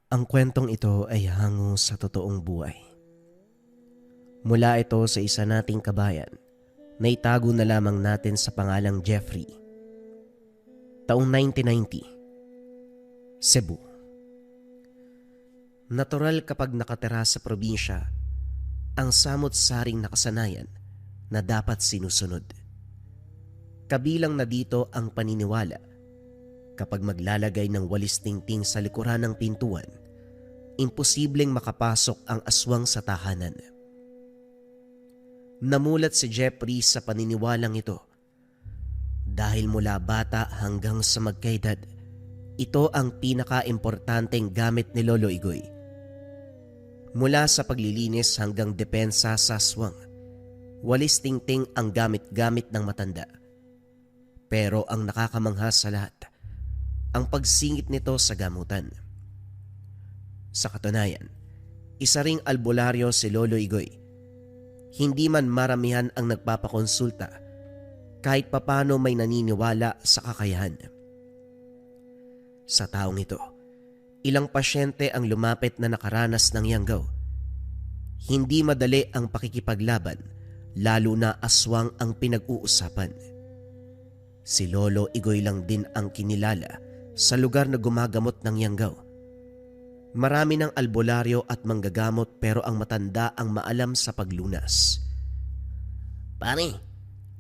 Ang kwentong ito ay hango sa totoong buhay. Mula ito sa isa nating kabayan na itago na lamang natin sa pangalang Jeffrey. Taong 1990, Cebu. Natural kapag nakatira sa probinsya ang samot-saring nakasanayan na dapat sinusunod. Kabilang na dito ang paniniwala kapag maglalagay ng walis tingting sa likuran ng pintuan, imposibleng makapasok ang aswang sa tahanan. Namulat si Jeffrey sa paniniwalang ito dahil mula bata hanggang sa magkaedad, ito ang pinaka-importanteng gamit ni Lolo Igoy. Mula sa paglilinis hanggang depensa sa aswang, walis tingting ang gamit-gamit ng matanda. Pero ang nakakamangha sa lahat, ang pagsingit nito sa gamutan. Sa katunayan, isa ring albularyo si Lolo Igoy. Hindi man maramihan ang nagpapakonsulta, kahit papano may naniniwala sa kakayahan. Sa taong ito, ilang pasyente ang lumapit na nakaranas ng yanggaw. Hindi madali ang pakikipaglaban, lalo na aswang ang pinag-uusapan. Si Lolo Igoy lang din ang kinilala sa lugar na gumagamot ng yanggaw. Marami ng albularyo at manggagamot pero ang matanda ang maalam sa paglunas. Pare,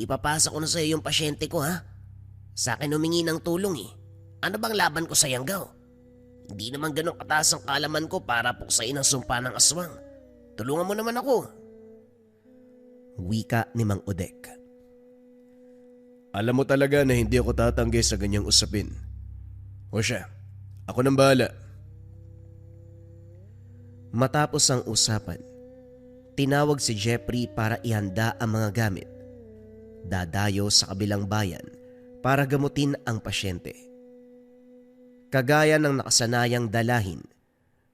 ipapasa ko na sa iyo yung pasyente ko ha. Sa akin humingi ng tulong eh. Ano bang laban ko sa yanggaw? Hindi naman ganun kataas ang kalaman ko para puksain ang sumpa ng aswang. Tulungan mo naman ako. Wika ni Mang Odek. Alam mo talaga na hindi ako tatanggi sa ganyang usapin. O siya, ako nang bahala. Matapos ang usapan, tinawag si Jeffrey para ihanda ang mga gamit. Dadayo sa kabilang bayan para gamutin ang pasyente. Kagaya ng nakasanayang dalahin,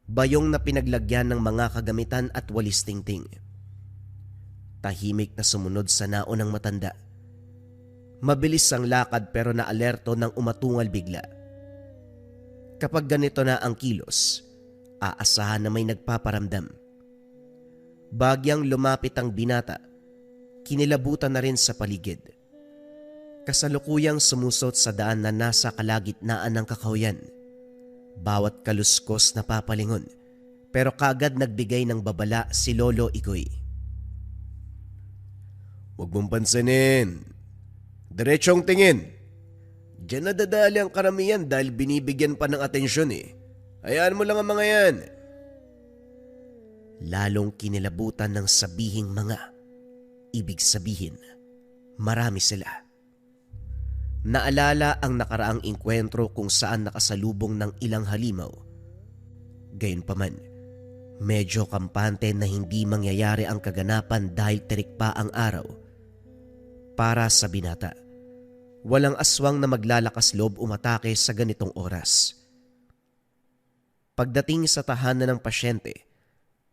bayong na pinaglagyan ng mga kagamitan at walis tingting. Tahimik na sumunod sa naon ng matanda. Mabilis ang lakad pero naalerto nang umatungal bigla. Kapag ganito na ang kilos, aasahan na may nagpaparamdam. Bagyang lumapit ang binata, kinilabutan na rin sa paligid. Kasalukuyang sumusot sa daan na nasa kalagitnaan ng kakahuyan. Bawat kaluskos na papalingon, pero kagad nagbigay ng babala si Lolo Igoy. Huwag mong pansinin. Diretsong tingin. Diyan nadadali ang karamihan dahil binibigyan pa ng atensyon eh. Hayaan mo lang ang mga yan. Lalong kinilabutan ng sabihing mga. Ibig sabihin, marami sila. Naalala ang nakaraang engkwentro kung saan nakasalubong ng ilang halimaw. Gayunpaman, medyo kampante na hindi mangyayari ang kaganapan dahil tirik pa ang araw. Para sa binata, walang aswang na maglalakas loob umatake sa ganitong oras. Pagdating sa tahanan ng pasyente,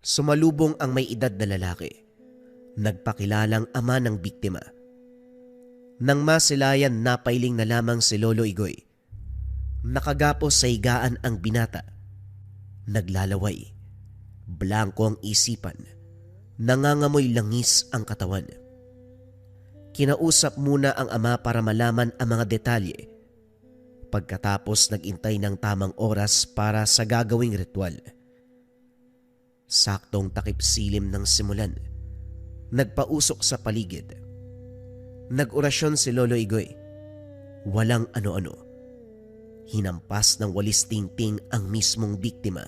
sumalubong ang may edad na lalaki. Nagpakilalang ama ng biktima. Nang masilayan, napailing na lamang si Lolo Igoy. Nakagapos sa higaan ang binata. Naglalaway. Blanko ang isipan. Nangangamoy langis ang katawan. Kinausap muna ang ama para malaman ang mga detalye. Pagkatapos nag-intay ng tamang oras para sa gagawing ritual. Saktong takip silim ng simulan. Nagpausok sa paligid. Nag-orasyon si Lolo Igoy. Walang ano-ano. Hinampas ng walis tingting ang mismong biktima.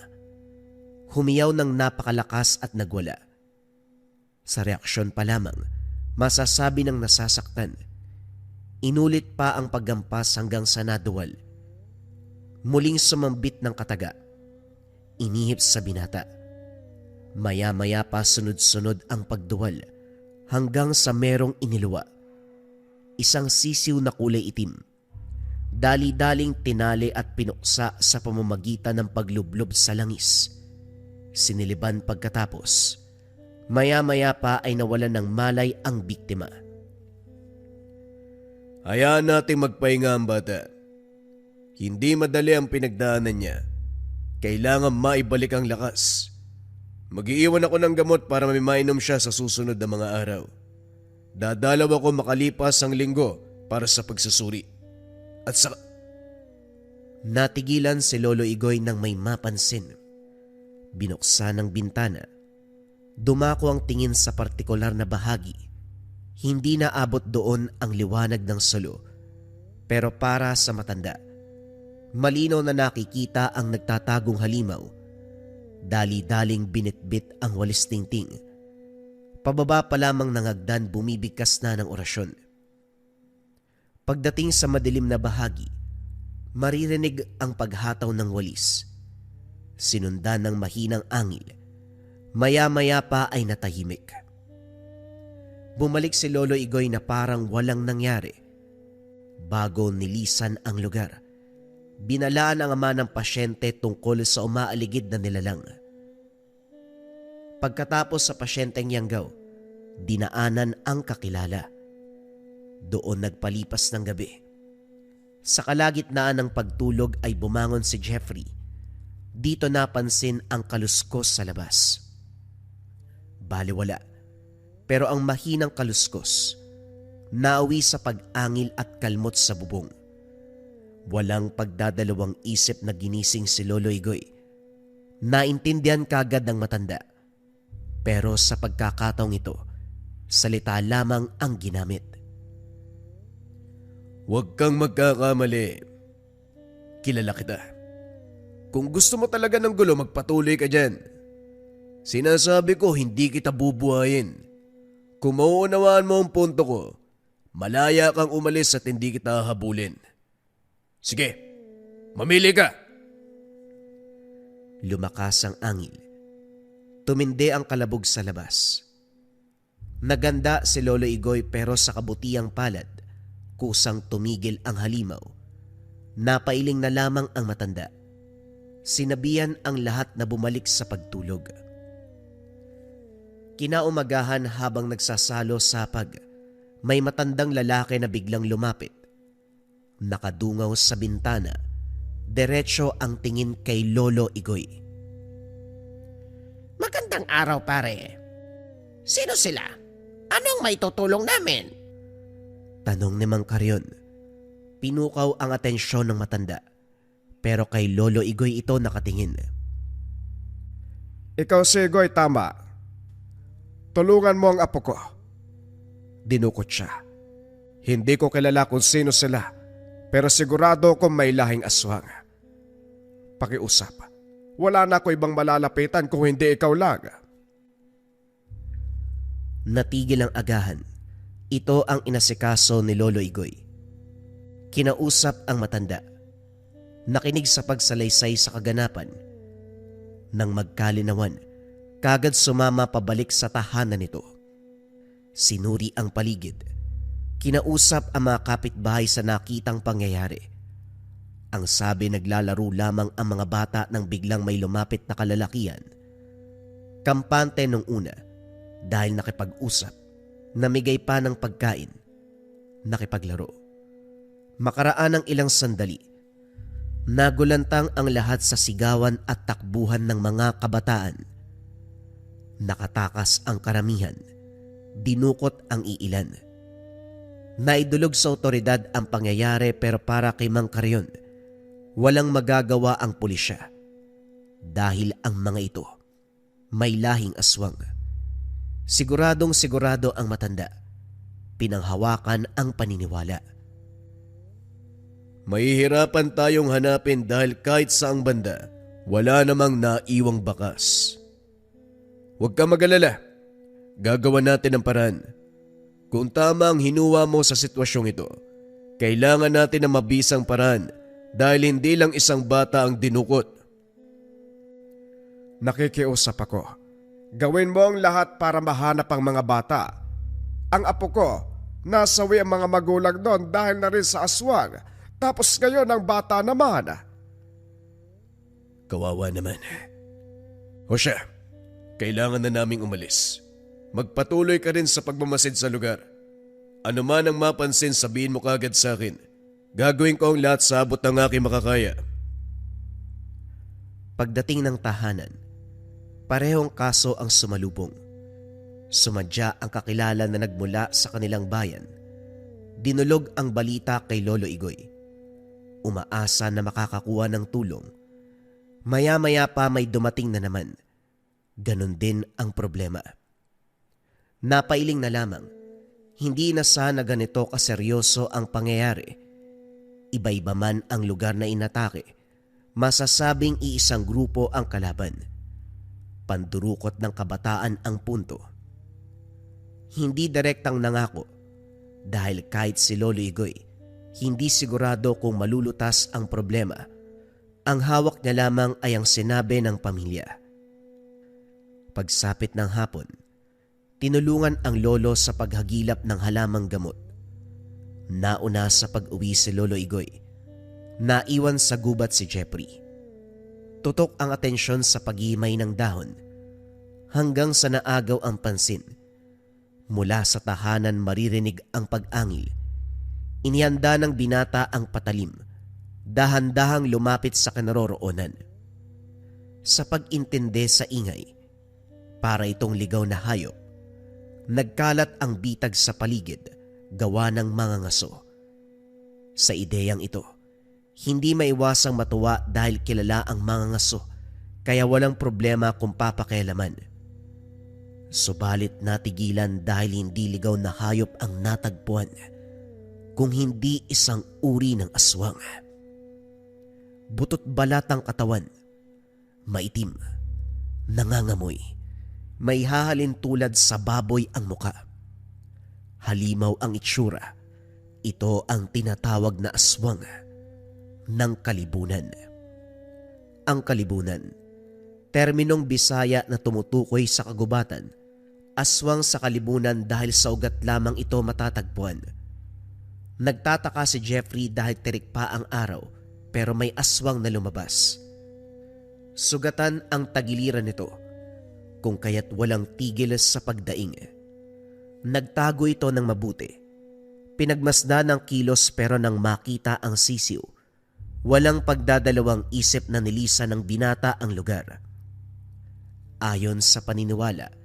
Humiyaw ng napakalakas at nagwala. Sa reaksyon pa lamang, masasabi ng nasasaktan. Inulit pa ang paggampas hanggang sa naduwal. Muling sumambit ng kataga. Inihip sa binata. Maya-maya pa sunod-sunod ang pagduwal hanggang sa merong iniluwa. Isang sisiw na kulay itim. Dali-daling tinali at pinuksa sa pamamagitan ng paglublob sa langis. Siniliban pagkatapos. Maya-maya pa ay nawalan ng malay ang biktima. Hayaan nating magpahinga ang bata. Hindi madali ang pinagdaanan niya. Kailangan maibalik ang lakas. Mag-iiwan ako ng gamot para may mainom siya sa susunod na mga araw. Dadalaw ako makalipas ang linggo para sa pagsusuri. At sa... Natigilan si Lolo Igoy nang may mapansin. Binuksan ang bintana. Dumako ang tingin sa partikular na bahagi. Hindi na abot doon ang liwanag ng solo. Pero para sa matanda, malinaw na nakikita ang nagtatagong halimaw. Dali-daling binitbit ang walis tingting. Pababa pa lamang ng hagdan bumibigkas na ng orasyon. Pagdating sa madilim na bahagi, maririnig ang paghataw ng walis. Sinundan ng mahinang angil. Maya-maya pa ay natahimik. Bumalik si Lolo Igoy na parang walang nangyari. Bago nilisan ang lugar, binalaan ang ama ng pasyente tungkol sa umaaligid na nilalang. Pagkatapos sa pasyenteng Yanggaw, dinaanan ang kakilala. Doon nagpalipas ng gabi. Sa kalagitnaan ng pagtulog ay bumangon si Jeffrey. Dito napansin ang kaluskos sa labas. Baliwala, pero ang mahinang kaluskos nauwi sa pag-angil at kalmot sa bubong. Walang pagdadalawang isip na ginising si Lolo Igoy. Naintindihan kagad ng matanda. Pero sa pagkakataong ito, salita lamang ang ginamit. Huwag kang magkakamali. Kilala kita. Kung gusto mo talaga ng gulo, magpatuloy ka dyan. Sinasabi ko, hindi kita bubuhayin. Kung mauunawaan mo ang punto ko, malaya kang umalis at hindi kita habulin. Sige, mamili ka. Lumakas ang angil. Tumindi ang kalabog sa labas. Naganda si Lolo Igoy pero sa kabutiang palad, kusang tumigil ang halimaw. Napailing na lamang ang matanda. Sinabihan ang lahat na bumalik sa pagtulog. Kinaumagahan habang nagsasalo sapag, may matandang lalaki na biglang lumapit. Nakadungaw sa bintana, diretso ang tingin kay Lolo Igoy. Magandang araw, pare. Sino sila? Anong may tutulong namin? Tanong ni Mang Karyon. Pinukaw ang atensyon ng matanda. Pero kay Lolo Igoy ito nakatingin. Ikaw si Igoy, tama. Tulungan mo ang apo ko. Dinukot siya. Hindi ko kilala kung sino sila, pero sigurado kong may lahing aswang. Pakiusap. Wala na ako ibang malalapitan kung hindi ikaw lang. Natigil ang agahan. Ito ang inasikaso ni Lolo Igoy. Kinausap ang matanda. Nakinig sa pagsalaysay sa kaganapan. Nang magkalinawan, kagad sumama pabalik sa tahanan nito. Sinuri ang paligid. Kinausap ang mga kapitbahay sa nakitang pangyayari. Ang sabi naglalaro lamang ang mga bata nang biglang may lumapit na kalalakihan. Kampante nung una dahil nakipag-usap, namigay pa ng pagkain, nakipaglaro. Makaraan ng ilang sandali, nagulantang ang lahat sa sigawan at takbuhan ng mga kabataan. Nakatakas ang karamihan, dinukot ang iilan. Naidulog sa otoridad ang pangyayari pero para kay Mang Karyon, walang magagawa ang pulisya. Dahil ang mga ito may lahing aswang. Siguradong sigurado ang matanda. Pinanghawakan ang paniniwala. Mahihirapan tayong hanapin dahil kahit saang banda, wala namang naiwang bakas. Huwag ka mag-alala. Gagawa natin ang paraan. Kung tama ang hinuwa mo sa sitwasyong ito, kailangan natin ng mabisang paraan dahil hindi lang isang bata ang dinukot. Nakikiusap ako. Gawin mo ang lahat para mahanap ang mga bata. Ang apo ko, nasawi ang mga magulang doon dahil na rin sa aswang. Tapos ngayon ang bata naman. Kawawa naman. O siya, kailangan na naming umalis. Magpatuloy ka rin sa pagmamasid sa lugar. Ano man ang mapansin, sabihin mo kagad sa akin. Gagawin ko ang lahat sa abot ng aking makakaya. Pagdating ng tahanan, parehong kaso ang sumalubong. Sumadya ang kakilala na nagmula sa kanilang bayan. Dinulog ang balita kay Lolo Igoy. Umaasa na makakakuha ng tulong. Maya-maya pa may dumating na naman. Ganon din ang problema. Napailing na lamang, hindi na sana ganito kaseryoso ang pangyayari. Iba-iba man ang lugar na inatake, masasabing iisang grupo ang kalaban. Pandurukot ng kabataan ang punto. Hindi direktang nangako dahil kahit si Lolo Igoy, hindi sigurado kung malulutas ang problema. Ang hawak niya lamang ay ang sinabi ng pamilya. Pagsapit ng hapon, tinulungan ang lolo sa paghagilap ng halamang gamot. Nauna sa pag-uwi si Lolo Igoy. Naiwan sa gubat si Jeffrey. Tutok ang atensyon sa paghimay ng dahon hanggang sa naagaw ang pansin. Mula sa tahanan maririnig ang pag-angil. Inihanda ng binata ang patalim. Dahan-dahang lumapit sa kinaroroonan. Sa pag-intindi sa ingay, para itong ligaw na hayop, nagkalat ang bitag sa paligid gawa ng mga ngaso. Sa ideyang ito, hindi maiwasang matuwa dahil kilala ang mga ngaso kaya walang problema kung papakialaman. Subalit natigilan dahil hindi ligaw na hayop ang natagpuan, kung hindi isang uri ng aswang. Butot balat ang katawan, maitim, nangangamoy, may hahalin tulad sa baboy ang muka. Halimaw ang itsura, ito ang tinatawag na aswang ng kalibunan. Ang kalibunan, terminong Bisaya na tumutukoy sa kagubatan, aswang sa kalibunan dahil sa ugat lamang ito matatagpuan. Nagtataka si Jeffrey dahil tirik pa ang araw pero may aswang na lumabas. Sugatan ang tagiliran nito kung kaya't walang tigil sa pagdaing. Nagtago ito ng mabuti. Pinagmasdan ng kilos pero nang makita ang sisiw, walang pagdadalawang isip na nilisa ng binata ang lugar. Ayon sa paniniwala,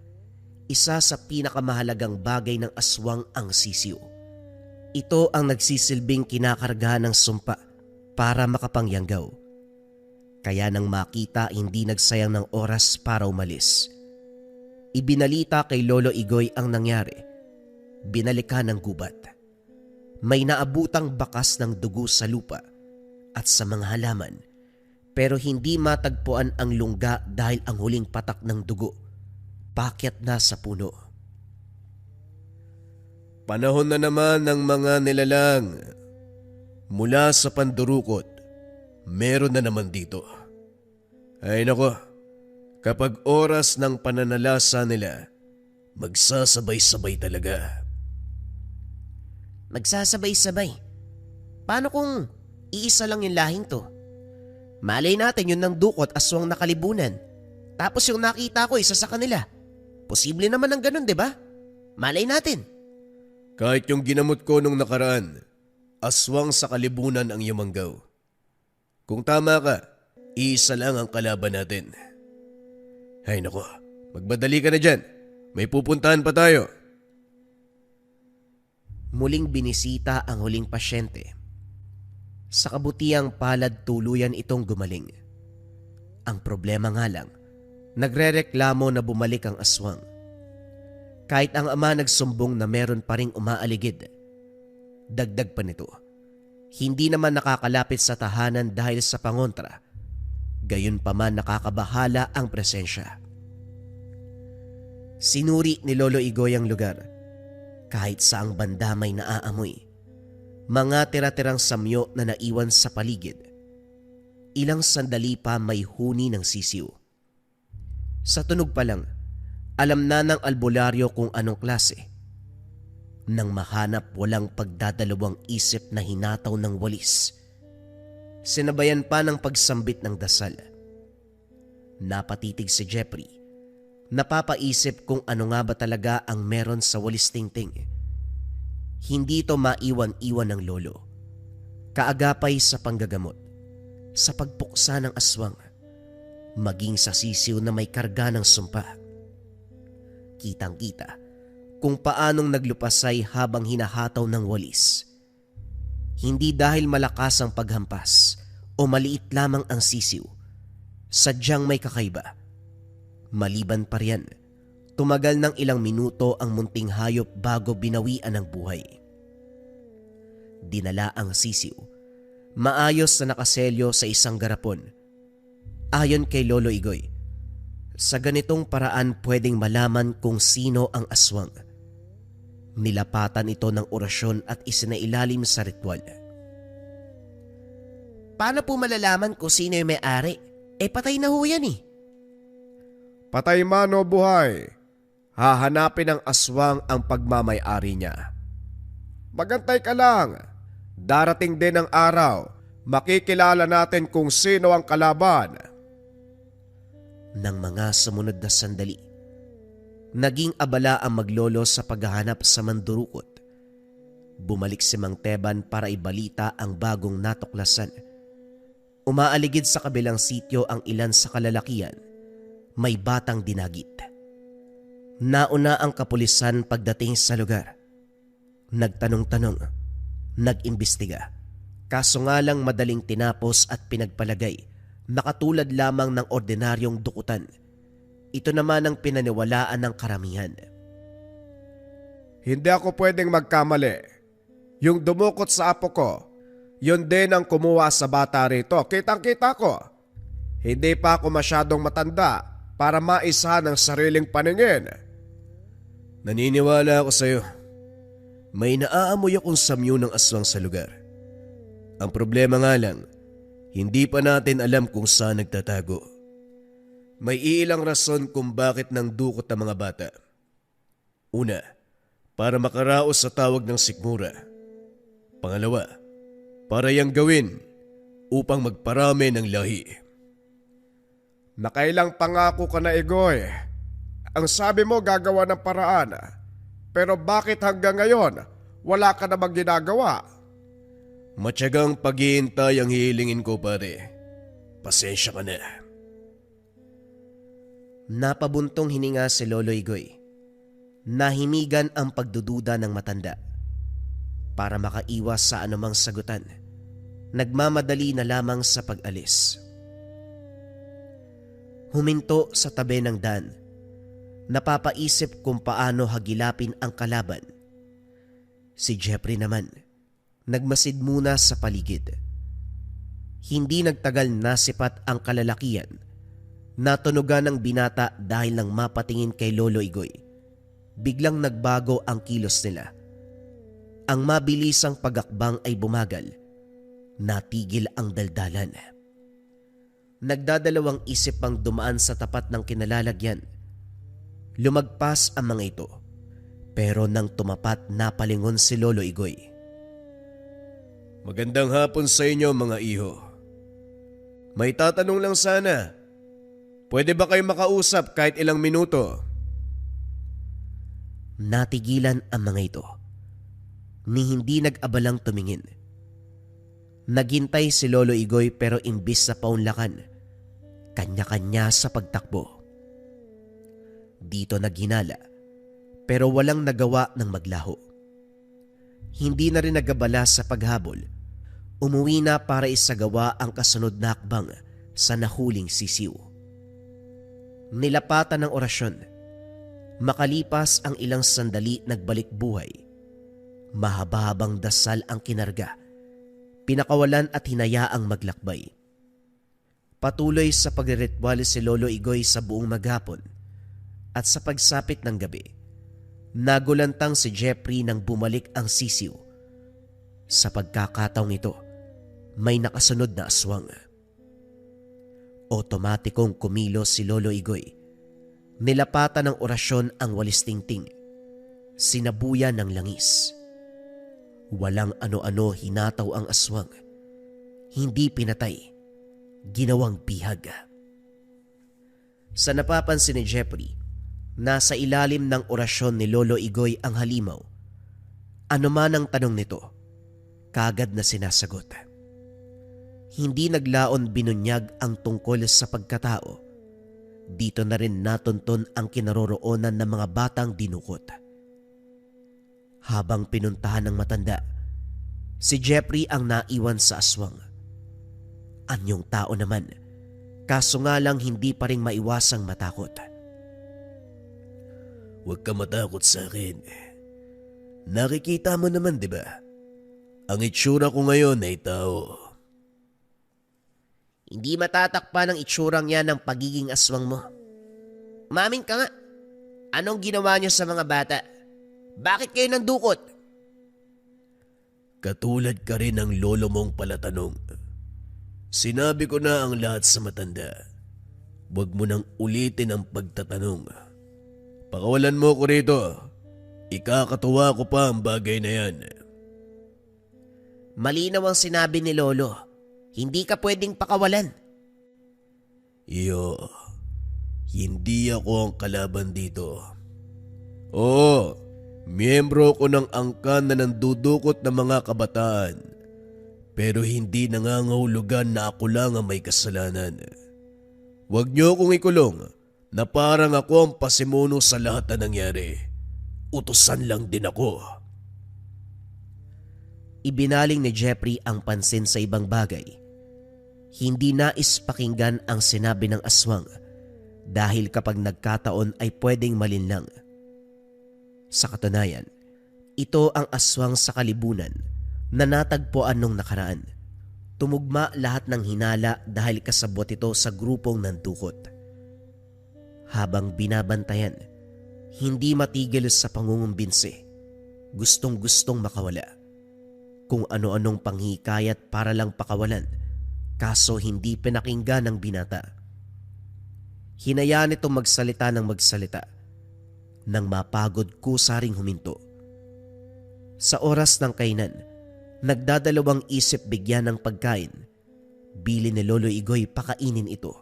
isa sa pinakamahalagang bagay ng aswang ang sisiw. Ito ang nagsisilbing kinakargahan ng sumpa para makapangyanggaw. Kaya nang makita, hindi nagsayang ng oras para umalis. Ibinalita kay Lolo Igoy ang nangyari. Binalikan ng gubat. May naabutang bakas ng dugo sa lupa at sa mga halaman, pero hindi matagpuan ang lungga dahil ang huling patak ng dugo pakyat na sa puno. Panahon na naman ng mga nilalang. Mula sa pandurukot, meron na naman dito. Ay nako, kapag oras ng pananalasa nila, magsasabay-sabay talaga. Magsasabay-sabay? Paano kung iisa lang yung lahing to? Malay natin yun ng dukot aswang na kalibunan. Tapos yung nakita ko isa sa kanila. Posible naman ng ganun, di ba? Malay natin. Kahit yung ginamot ko nung nakaraan, aswang sa kalibunan ang yumanggaw. Kung tama ka, isa lang ang kalaban natin. Ay nako, magbadali ka na dyan. May pupuntahan pa tayo. Muling binisita ang huling pasyente. Sa kabutiang palad tuluyan itong gumaling. Ang problema nga lang, nagrereklamo na bumalik ang aswang. Kahit ang ama nagsumbong na meron pa ring umaaligid. Dagdag pa nito, hindi naman nakakalapit sa tahanan dahil sa pangontra. Gayon pa man nakakabahala ang presensya. Sinuri ni Lolo Igoy ang lugar. Kahit saang banda may naaamoy. Mga tira-tirang samyo na naiwan sa paligid. Ilang sandali pa may huni ng sisiw. Sa tunog pa lang, alam na ng albularyo kung anong klase. Nang mahanap, walang pagdadalawang isip na hinataw ng walis. Sinabayan pa ng pagsambit ng dasal. Napatitig si Jeffrey. Napapaisip kung ano nga ba talaga ang meron sa walis tingting. Hindi ito maiwan-iwan ng lolo. Kaagapay sa panggagamot, sa pagpuksa ng aswang, maging sa sisiw na may karga ng sumpa. Kitang-kita kung paanong naglupasay habang hinahataw ng walis. Hindi dahil malakas ang paghampas o maliit lamang ang sisiw, sadyang may kakaiba. Maliban pa riyan, tumagal ng ilang minuto ang munting hayop bago binawian ng buhay. Dinala ang sisiw, maayos na nakaselyo sa isang garapon. Ayon kay Lolo Igoy, sa ganitong paraan pwedeng malaman kung sino ang aswang. Nilapatan ito ng orasyon at isinailalim sa ritual. Paano po malalaman kung sino yung may-ari? Patay na ho yan eh. Patay man o buhay, hahanapin ng aswang ang pagmamay-ari niya. Magantay ka lang. Darating din ang araw, makikilala natin kung sino ang kalaban. Nang mga sumunod na sandali, naging abala ang maglolo sa paghahanap sa mandurukot. Bumalik si Mang Teban para ibalita ang bagong natuklasan. Umaaligid sa kabilang sityo ang ilan sa kalalakian. May batang dinagit. Nauna ang kapulisan pagdating sa lugar. Nagtanong-tanong, nag-imbestiga. Kaso nga lang madaling tinapos at pinagpalagay na katulad lamang ng ordinaryong dukutan. Ito naman ang pinaniwalaan ng karamihan. Hindi ako pwedeng magkamali. Yung dumukot sa apo ko, yun din ang kumuha sa bata rito. Kitang-kita ko. Hindi pa ako masyadong matanda para maisa ng sariling paningin. Naniniwala ako sa'yo. May naaamoy akong samyo ng aswang sa lugar. Ang problema nga lang, hindi pa natin alam kung saan nagtatago. May iilang rason kung bakit nang dukot ang mga bata. Una, para makaraos sa tawag ng sikmura. Pangalawa, para yang gawin upang magparami ng lahi. Nakailang pangako ka na, Igoy. Ang sabi mo gagawa ng paraan. Pero bakit hanggang ngayon wala ka namang ginagawa? Matyagang paghihintay ang hihilingin ko, pare. Pasensya ka na. Napabuntong hininga si Lolo Igoy. Nahimigan ang pagdududa ng matanda. Para makaiwas sa anumang sagutan, nagmamadali na lamang sa pag-alis. Huminto sa tabi ng daan. Napapaisip kung paano hagilapin ang kalaban. Si Jeffrey naman, nagmasid muna sa paligid. Hindi nagtagal nasipat ang kalalakian. Natunugan ng binata dahil nang mapatingin kay Lolo Igoy. Biglang nagbago ang kilos nila. Ang mabilisang pagakbang ay bumagal. Natigil ang daldalan. Nagdadalawang isip pang dumaan sa tapat ng kinalalagyan. Lumagpas ang mga ito. Pero nang tumapat, napalingon si Lolo Igoy. Magandang hapon sa inyo, mga iho. May tatanong lang sana. Pwede ba kayo makausap kahit ilang minuto? Natigilan ang mga ito. Ni hindi nag-abalang tumingin. Naghintay si Lolo Igoy pero imbis na paunlakan, kanya-kanya sa pagtakbo. Dito naghinala pero walang nagawa ng maglaho. Hindi na rin nagabala sa paghabol. Umuwi na para isagawa ang kasunod na hakbang sa nahuling sisiw. Nilapatan ng orasyon. Makalipas ang ilang sandali, nagbalik buhay. Mahaba-habang dasal ang kinarga. Pinakawalan at hinayaang maglakbay. Patuloy sa pagre-ritual si Lolo Igoy sa buong maghapon. At sa pagsapit ng gabi, nagulantang si Jeffrey nang bumalik ang sisiw. Sa pagkakataong ito, may nakasunod na aswang. Otomatikong kumilos si Lolo Igoy. Nilapatan ng orasyon ang walis tingting. Sinabuyan ng langis. Walang ano-ano hinataw ang aswang. Hindi pinatay. Ginawang bihag. Sa napapansin ni Jeffrey, nasa ilalim ng orasyon ni Lolo Igoy ang halimaw. Ano man ang tanong nito, kagad na sinasagot. Hindi naglaon binunyag ang tungkol sa pagkatao. Dito na rin natunton ang kinaroroonan ng mga batang dinukot. Habang pinuntahan ng matanda, si Jeffrey ang naiwan sa aswang. Anyong tao naman, kaso nga lang hindi pa rin maiwasang matakot. Huwag ka matakot sa akin. Nakikita mo naman, di ba? Ang itsura ko ngayon ay tao. Hindi matatakpan ang itsurang yan ng pagiging aswang mo. Umamin ka nga. Anong ginawa niyo sa mga bata? Bakit kayo nandukot? Katulad ka rin ng lolo mong palatanong. Sinabi ko na ang lahat sa matanda. Huwag mo nang ulitin ang pagtatanong. Pakawalan mo ko rito. Ikakatuwa ko pa ang bagay na yan. Malinaw ang sinabi ni Lolo. Hindi ka pwedeng pakawalan. Iyo, hindi ako ang kalaban dito. Oo, miyembro ko ng angkan na nandudukot ng mga kabataan. Pero hindi nangangahulugan na ako lang ang may kasalanan. Huwag niyo akong ikulong na parang ako ang pasimuno sa lahat na nangyari. Utusan lang din ako. Ibinaling ni Jeffrey ang pansin sa ibang bagay. Hindi nais pakinggan ang sinabi ng aswang dahil kapag nagkataon ay pwedeng malinlang. Sa katunayan, ito ang aswang sa kalibunan na natagpuan nung nakaraan. Tumugma lahat ng hinala dahil kasabot ito sa grupong nandukot. Habang binabantayan, hindi matigil sa pangungumbinsi. Gustong-gustong makawala. Kung ano-anong panghikayat para lang pakawalan, kaso hindi pinakinggan ng binata. Hinayaan itong magsalita ng magsalita. Nang mapagod kusa ring huminto. Sa oras ng kainan, nagdadalawang isip bigyan ng pagkain. Bili ni Lolo Igoy pakainin ito.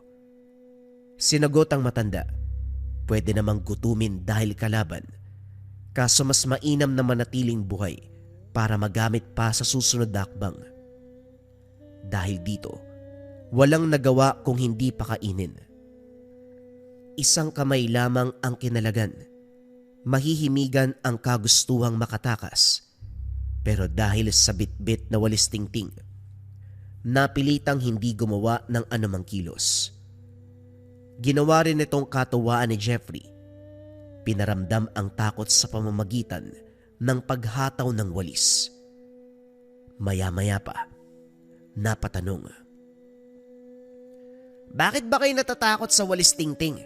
Sinagot ang matanda, pwede namang gutumin dahil kalaban. Kaso mas mainam na manatiling buhay para magamit pa sa susunod na akbang. Dahil dito, walang nagawa kung hindi pakainin. Isang kamay lamang ang kinalagan. Mahihimigan ang kagustuhang makatakas. Pero dahil sa bitbit na walis tingting, napilitang hindi gumawa ng anumang kilos. Ginawa rin itong katuwaan ni Jeffrey. Pinaramdam ang takot sa pamamagitan ng paghataw ng walis. Maya-maya pa, napatanong. Bakit ba kayo natatakot sa walis tingting?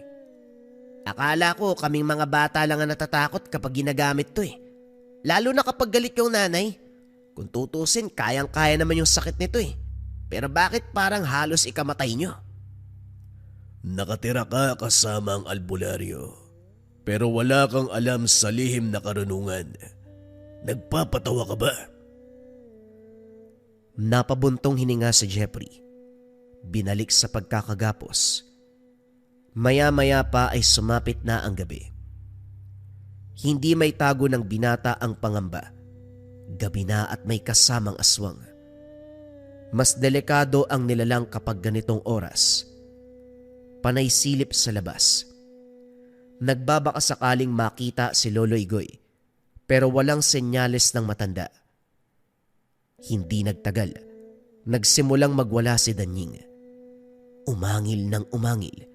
Akala ko kaming mga bata lang ang natatakot kapag ginagamit to eh. Lalo na kapag galit yung nanay. Kung tutusin, kayang-kaya naman yung sakit nito eh. Pero bakit parang halos ikamatay nyo? Nakatira ka kasama ang albularyo. Pero wala kang alam sa lihim na karunungan. Nagpapatawa ka ba? Napabuntong hininga si Jeffrey. Binalik sa pagkakagapos. Maya-maya pa ay sumapit na ang gabi. Hindi may tago ng binata ang pangamba. Gabi na at may kasamang aswang. Mas delikado ang nilalang kapag ganitong oras. Panay silip sa labas. Nagbabaka sakaling makita si Lolo Igoy, pero walang senyales ng matanda. Hindi nagtagal, nagsimulang magwala si Danying. Umangil ng umangil.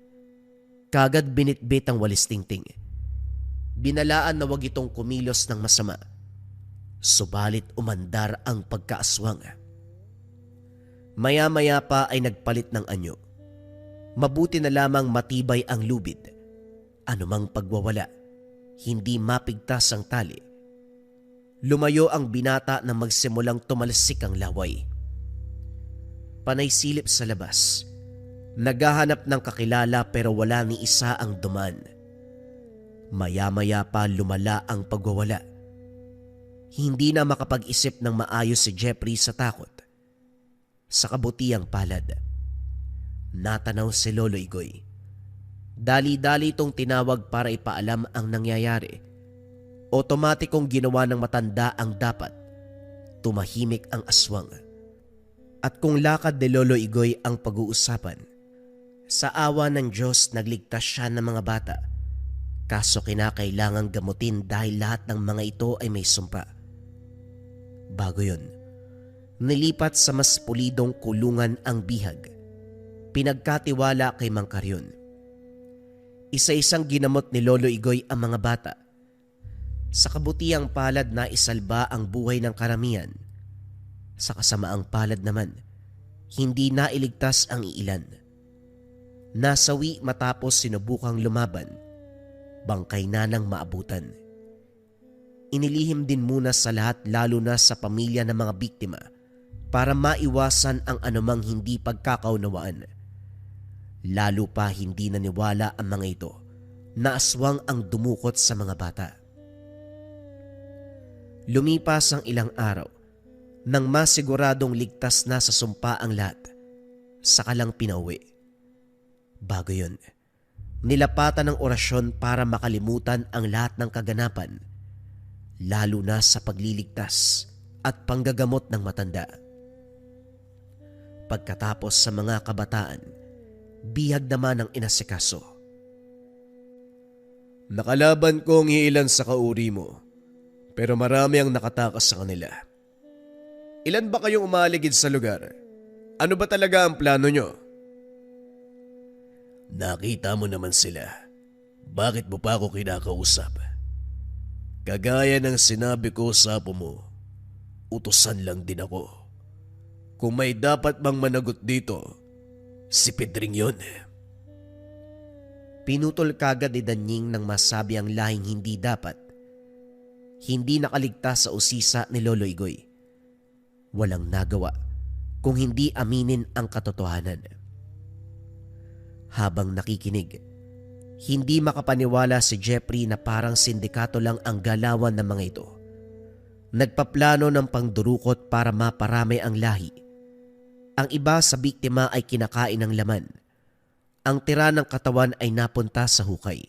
Kagad binitbit ang walis tingting. Binalaan na wag itong kumilos ng masama. Subalit umandar ang pagkaaswang. Maya-maya pa ay nagpalit ng anyo. Mabuti na lamang matibay ang lubid. Anumang pagwawala, hindi mapigtas ang tali. Lumayo ang binata na magsimulang tumalsik ang laway. Panay silip sa labas. Naghahanap ng kakilala pero wala ni isa ang duman. Maya-maya pa lumala ang pagwawala. Hindi na makapag-isip ng maayos si Jeffrey sa takot. Sa kabutiang palad, natanaw si Lolo Igoy. Dali-dali itong tinawag para ipaalam ang nangyayari. Otomatikong ginawa ng matanda ang dapat. Tumahimik ang aswang. At kung lakad ni Lolo Igoy ang pag-uusapan, sa awa ng Diyos nagligtas siya ng mga bata. Kaso kinakailangang gamutin dahil lahat ng mga ito ay may sumpa. Bago yun, nilipat sa mas pulidong kulungan ang bihag. Pinagkatiwala kay Mang Karyon. Isa-isang ginamot ni Lolo Igoy ang mga bata. Sa kabutiang palad na isalba ang buhay ng karamihan. Sa kasamaang palad naman, hindi nailigtas ang iilan. Nasawi matapos sinubukang lumaban, bangkay na ng maabutan. Inilihim din muna sa lahat lalo na sa pamilya ng mga biktima para maiwasan ang anumang hindi pagkakaunawaan. Lalo pa hindi naniwala ang mga ito na aswang ang dumukot sa mga bata. Lumipas ang ilang araw nang masiguradong ligtas na sa sumpa ang lahat, saka lang pinauwi. Bago yun, nilapatan ng orasyon para makalimutan ang lahat ng kaganapan, lalo na sa pagliligtas at panggagamot ng matanda. Pagkatapos sa mga kabataan, bihag naman ang inasikaso. Nakalaban ko ang iilan sa kauri mo, pero marami ang nakatakas sa kanila. Ilan ba kayong umaligid sa lugar? Ano ba talaga ang plano nyo? Nakita mo naman sila. Bakit mo pa ako kinakausap? Kagaya ng sinabi ko sa apo mo, utusan lang din ako. Kung may dapat bang managot dito, si Pedring yon. Pinutol kagad ni Danying nang masabi ang lahing hindi dapat. Hindi nakaligtas sa usisa ni Lolo Igoy. Walang nagawa kung hindi aminin ang katotohanan. Habang nakikinig, hindi makapaniwala si Jeffrey na parang sindikato lang ang galawan ng mga ito. Nagpaplano ng pangdurukot para maparami ang lahi. Ang iba sa biktima ay kinakain ng laman. Ang tira ng katawan ay napunta sa hukay.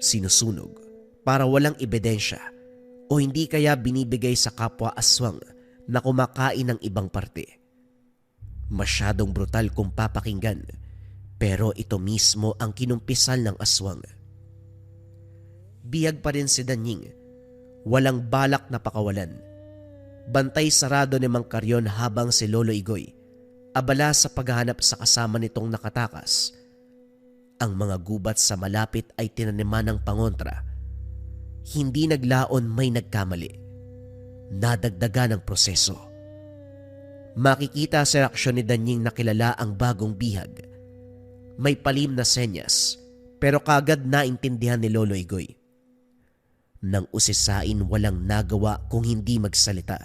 Sinusunog para walang ebidensya o hindi kaya binibigay sa kapwa aswang na kumakain ng ibang parte. Masyadong brutal kung papakinggan, pero ito mismo ang kinumpisal ng aswang. Bihag pa rin si Danying, walang balak na pakawalan. Bantay sarado ni Mang Karyon habang si Lolo Igoy abala sa paghahanap sa kasama nitong nakatakas. Ang mga gubat sa malapit ay tinaniman ng pangontra. Hindi naglaon may nagkamali. Nadagdagan ang proseso. Makikita sa reaksyon ni Danying na kilala ang bagong bihag. May palim na senyas pero kagad naintindihan ni Lolo Igoy. Nang usisain walang nagawa kung hindi magsalita.